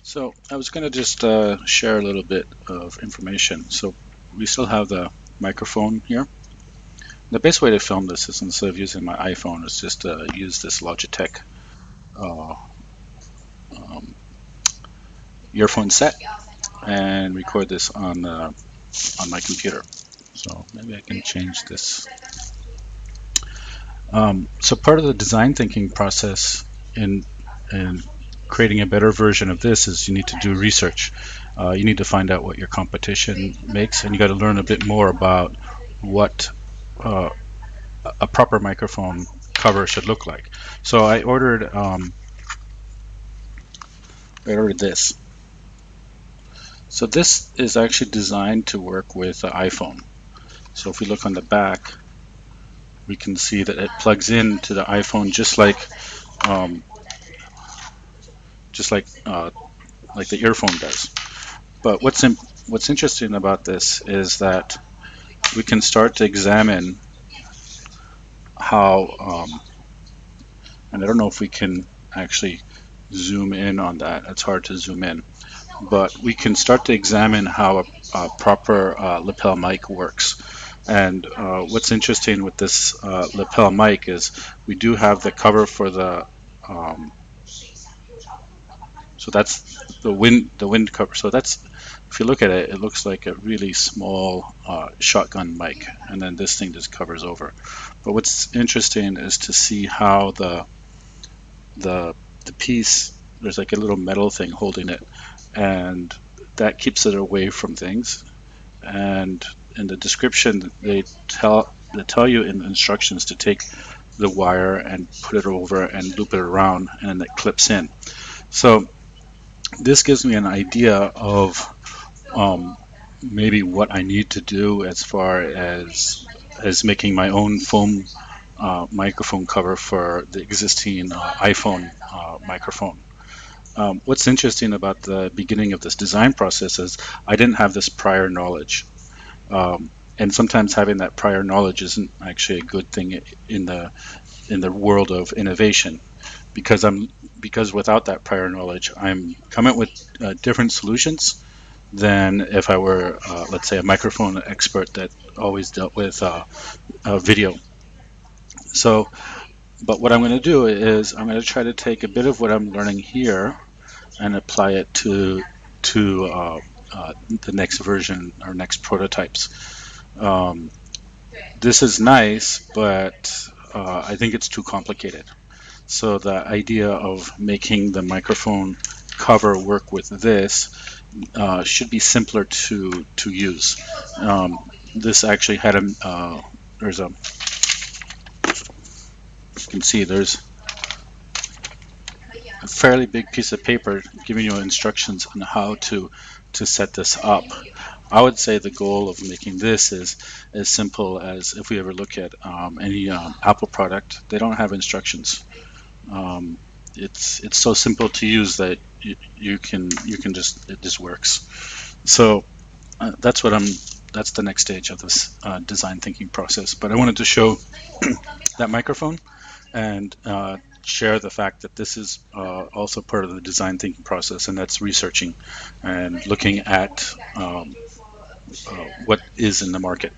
So I was going to just share a little bit of information. So we still have the microphone here. The best way to film this is instead of using my iPhone, is just use this Logitech uh, um, earphone set and record this on my computer. So maybe I can change this. So part of the design thinking process in creating a better version of this is you need to do research. You need to find out what your competition makes, and you got to learn a bit more about what uh, a proper microphone cover should look like. So I ordered this. So this is actually designed to work with the iPhone. So if we look on the back, we can see that it plugs into the iPhone um, just like the earphone does. But what's interesting about this is that we can start to examine how, and I don't know if we can actually zoom in on that. It's hard to zoom in, but we can start to examine how a proper lapel mic works. And what's interesting with this lapel mic is we do have the cover for um, so that's the wind cover. So that's, if you look at it, it looks like a really small shotgun mic, and then this thing just covers over. But what's interesting is to see how the the piece, there's like a little metal thing holding it, and that keeps it away from things. And in the description, they tell you in the instructions to take the wire and put it over and loop it around, and then it clips in. So this gives me an idea of maybe what I need to do as far as making my own foam microphone cover for the existing iPhone microphone. What's interesting about the beginning of this design process is I didn't have this prior knowledge. And sometimes having that prior knowledge isn't actually a good thing in the world of innovation, because without that prior knowledge, I'm coming with different solutions than if I were, let's say, a microphone expert that always dealt with video. So, but what I'm going to do is I'm going to try to take a bit of what I'm learning here and apply it to the next version or next prototypes. Um, this is nice, but I think it's too complicated. So the idea of making the microphone cover work with this should be simpler to use. This actually had there's a, you can see there's a fairly big piece of paper giving you instructions on how to set this up. I would say the goal of making this is as simple as, if we ever look at any Apple product, they don't have instructions. Um, it's so simple to use that you can just, it just works. So that's the next stage of this design thinking process. But I wanted to show that microphone and share the fact that this is also part of the design thinking process, and that's researching and looking at what is in the market.